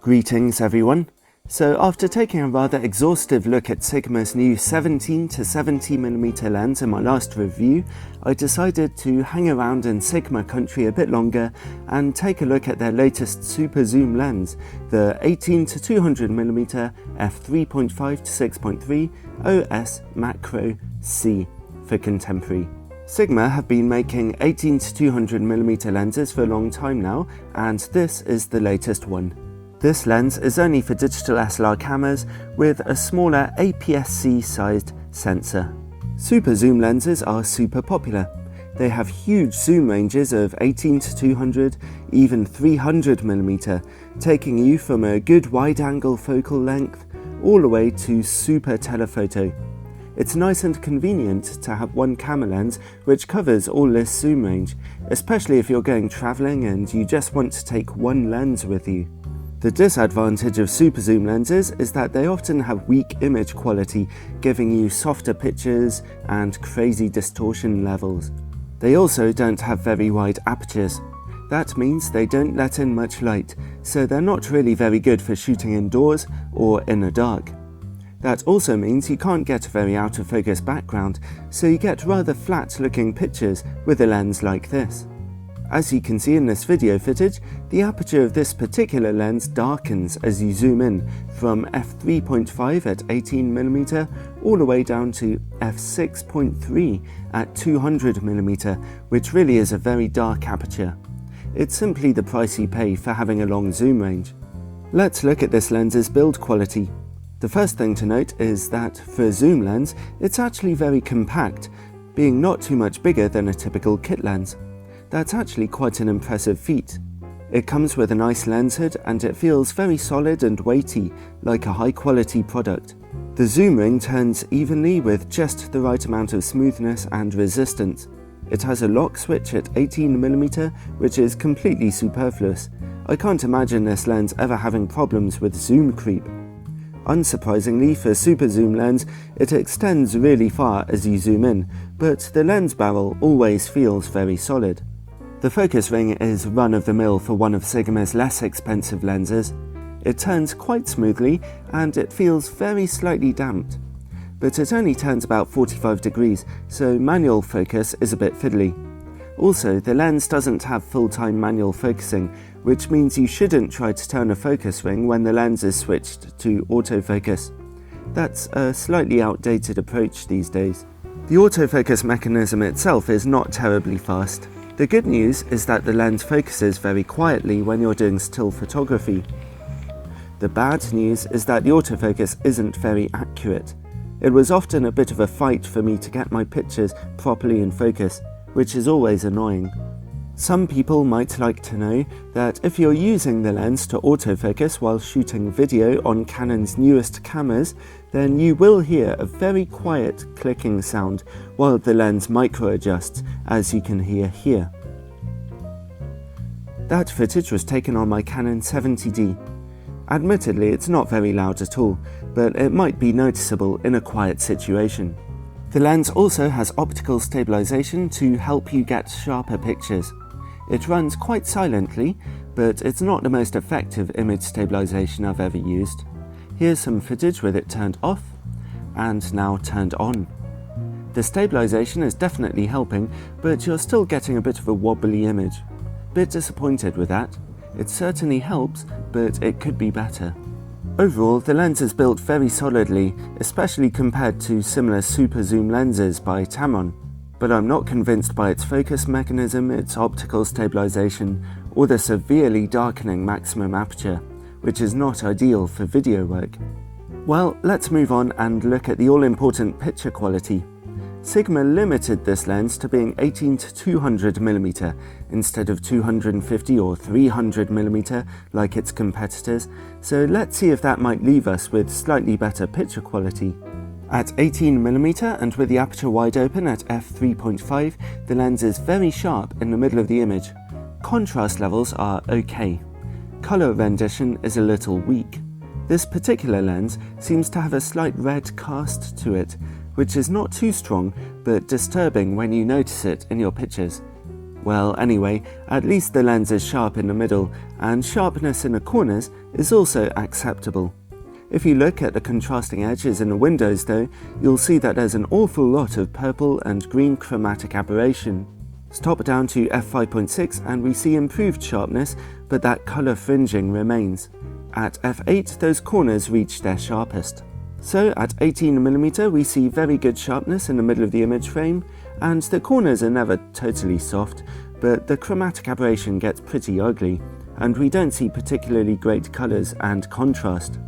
Greetings everyone. So after taking a rather exhaustive look at Sigma's new 17 to 70mm lens in my last review, I decided to hang around in Sigma country a bit longer and take a look at their latest super zoom lens, the 18 to 200mm f3.5 to 6.3 OS Macro C for contemporary. Sigma have been making 18 to 200mm lenses for a long time now, and this is the latest one. This lens is only for digital SLR cameras with a smaller APS-C sized sensor. Super zoom lenses are super popular. They have huge zoom ranges of 18 to 200, even 300mm, taking you from a good wide-angle focal length all the way to super telephoto. It's nice and convenient to have one camera lens which covers all this zoom range, especially if you're going travelling and you just want to take one lens with you. The disadvantage of super zoom lenses is that they often have weak image quality, giving you softer pictures and crazy distortion levels. They also don't have very wide apertures. That means they don't let in much light, so they're not really very good for shooting indoors or in the dark. That also means you can't get a very out of focus background, so you get rather flat looking pictures with a lens like this. As you can see in this video footage, the aperture of this particular lens darkens as you zoom in from f3.5 at 18mm all the way down to f6.3 at 200mm, which really is a very dark aperture. It's simply the price you pay for having a long zoom range. Let's look at this lens's build quality. The first thing to note is that for a zoom lens, it's actually very compact, being not too much bigger than a typical kit lens. That's actually quite an impressive feat. It comes with a nice lens hood and it feels very solid and weighty, like a high quality product. The zoom ring turns evenly with just the right amount of smoothness and resistance. It has a lock switch at 18mm, which is completely superfluous. I can't imagine this lens ever having problems with zoom creep. Unsurprisingly, for super zoom lens, it extends really far as you zoom in, but the lens barrel always feels very solid. The focus ring is run-of-the-mill for one of Sigma's less expensive lenses. It turns quite smoothly and it feels very slightly damped. But it only turns about 45 degrees, so manual focus is a bit fiddly. Also, the lens doesn't have full-time manual focusing, which means you shouldn't try to turn a focus ring when the lens is switched to autofocus. That's a slightly outdated approach these days. The autofocus mechanism itself is not terribly fast. The good news is that the lens focuses very quietly when you're doing still photography. The bad news is that the autofocus isn't very accurate. It was often a bit of a fight for me to get my pictures properly in focus, which is always annoying. Some people might like to know that if you're using the lens to autofocus while shooting video on Canon's newest cameras, then you will hear a very quiet clicking sound while the lens micro-adjusts, as you can hear here. That footage was taken on my Canon 70D. Admittedly, it's not very loud at all, but it might be noticeable in a quiet situation. The lens also has optical stabilization to help you get sharper pictures. It runs quite silently, but it's not the most effective image stabilization I've ever used. Here's some footage with it turned off, and now turned on. The stabilization is definitely helping, but you're still getting a bit of a wobbly image. Bit disappointed with that. It certainly helps, but it could be better. Overall, the lens is built very solidly, especially compared to similar super zoom lenses by Tamron. But I'm not convinced by its focus mechanism, its optical stabilization, or the severely darkening maximum aperture, which is not ideal for video work. Well, let's move on and look at the all-important picture quality. Sigma limited this lens to being 18 to 200mm instead of 250 or 300mm like its competitors, so let's see if that might leave us with slightly better picture quality. At 18mm and with the aperture wide open at f3.5, the lens is very sharp in the middle of the image. Contrast levels are okay. Color rendition is a little weak. This particular lens seems to have a slight red cast to it, which is not too strong, but disturbing when you notice it in your pictures. Well, anyway, at least the lens is sharp in the middle, and sharpness in the corners is also acceptable. If you look at the contrasting edges in the windows though, you'll see that there's an awful lot of purple and green chromatic aberration. Stop down to f5.6 and we see improved sharpness, but that colour fringing remains. At f8, those corners reach their sharpest. So at 18mm we see very good sharpness in the middle of the image frame, and the corners are never totally soft, but the chromatic aberration gets pretty ugly, and we don't see particularly great colours and contrast.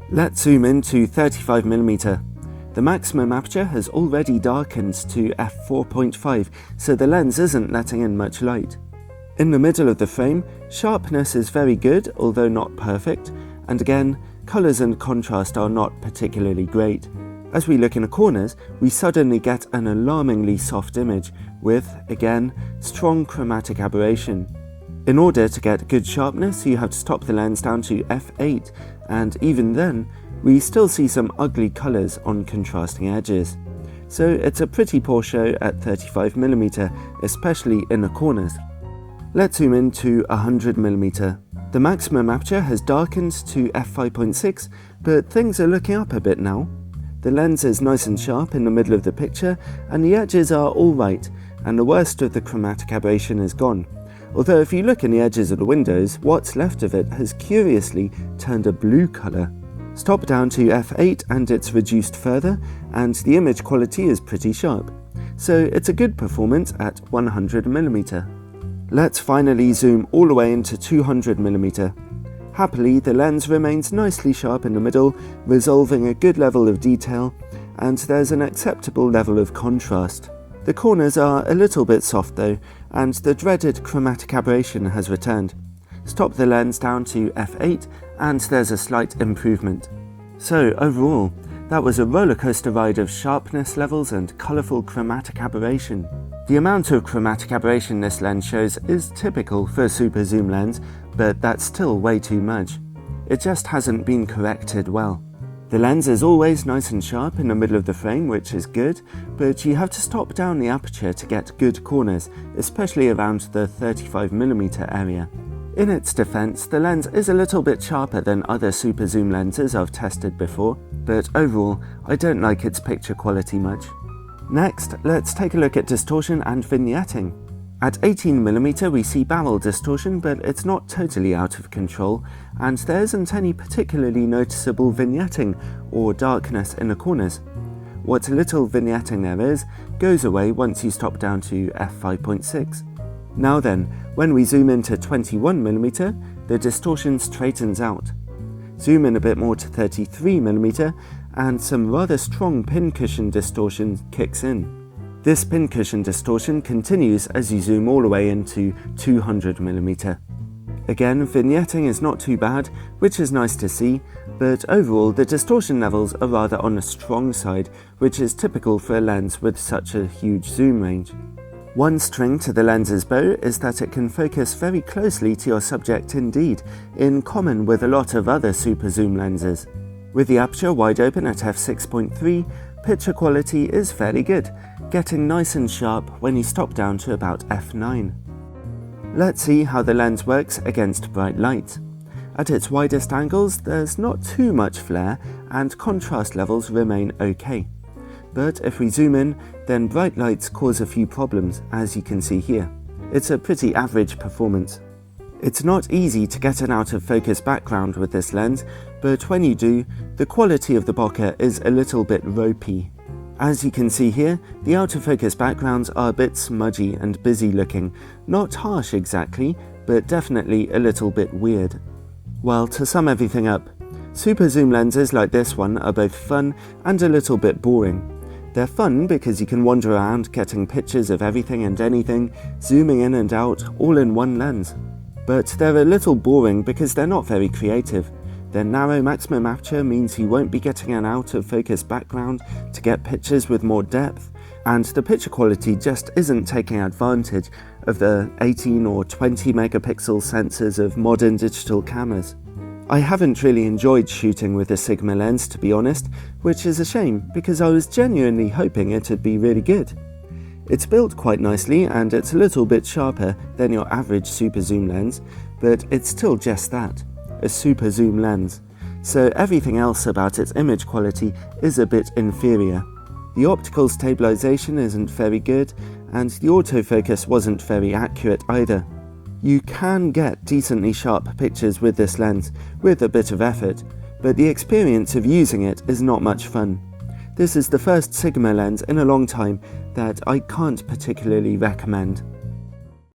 Let's zoom in to 35mm. The maximum aperture has already darkened to f4.5, so the lens isn't letting in much light. In the middle of the frame, sharpness is very good, although not perfect, and again, colours and contrast are not particularly great. As we look in the corners, we suddenly get an alarmingly soft image with, again, strong chromatic aberration. In order to get good sharpness, you have to stop the lens down to f8, and even then, we still see some ugly colours on contrasting edges. So it's a pretty poor show at 35mm, especially in the corners. Let's zoom in to 100mm. The maximum aperture has darkened to f5.6, but things are looking up a bit now. The lens is nice and sharp in the middle of the picture, and the edges are alright, and the worst of the chromatic aberration is gone. Although if you look in the edges of the windows, what's left of it has curiously turned a blue colour. Stop down to f8 and it's reduced further, and the image quality is pretty sharp. So it's a good performance at 100mm. Let's finally zoom all the way into 200mm. Happily, the lens remains nicely sharp in the middle, resolving a good level of detail, and there's an acceptable level of contrast. The corners are a little bit soft though, and the dreaded chromatic aberration has returned. Stop the lens down to f8 and there's a slight improvement. So overall, that was a rollercoaster ride of sharpness levels and colourful chromatic aberration. The amount of chromatic aberration this lens shows is typical for a super zoom lens, but that's still way too much. It just hasn't been corrected well. The lens is always nice and sharp in the middle of the frame, which is good, but you have to stop down the aperture to get good corners, especially around the 35mm area. In its defense, the lens is a little bit sharper than other super zoom lenses I've tested before, but overall, I don't like its picture quality much. Next, let's take a look at distortion and vignetting. At 18mm we see barrel distortion, but it's not totally out of control, and there isn't any particularly noticeable vignetting or darkness in the corners. What little vignetting there is goes away once you stop down to f5.6. Now then, when we zoom into 21mm, the distortion straightens out. Zoom in a bit more to 33mm, and some rather strong pincushion distortion kicks in. This pincushion distortion continues as you zoom all the way into 200mm. Again, vignetting is not too bad, which is nice to see, but overall the distortion levels are rather on the strong side, which is typical for a lens with such a huge zoom range. One string to the lens's bow is that it can focus very closely to your subject indeed, in common with a lot of other super zoom lenses. With the aperture wide open at f6.3, picture quality is fairly good, getting nice and sharp when you stop down to about f9. Let's see how the lens works against bright light. At its widest angles, there's not too much flare and contrast levels remain okay. But if we zoom in, then bright lights cause a few problems, as you can see here. It's a pretty average performance. It's not easy to get an out of focus background with this lens, but when you do, the quality of the bokeh is a little bit ropey. As you can see here, the out of focus backgrounds are a bit smudgy and busy looking, not harsh exactly, but definitely a little bit weird. Well, to sum everything up, super zoom lenses like this one are both fun and a little bit boring. They're fun because you can wander around getting pictures of everything and anything, zooming in and out, all in one lens. But they're a little boring because they're not very creative. Their narrow maximum aperture means you won't be getting an out of focus background to get pictures with more depth, and the picture quality just isn't taking advantage of the 18 or 20 megapixel sensors of modern digital cameras. I haven't really enjoyed shooting with a Sigma lens, to be honest, which is a shame because I was genuinely hoping it'd be really good. It's built quite nicely and it's a little bit sharper than your average super zoom lens, but it's still just that, a super zoom lens. So everything else about its image quality is a bit inferior. The optical stabilization isn't very good, and the autofocus wasn't very accurate either. You can get decently sharp pictures with this lens, with a bit of effort, but the experience of using it is not much fun. This is the first Sigma lens in a long time that I can't particularly recommend.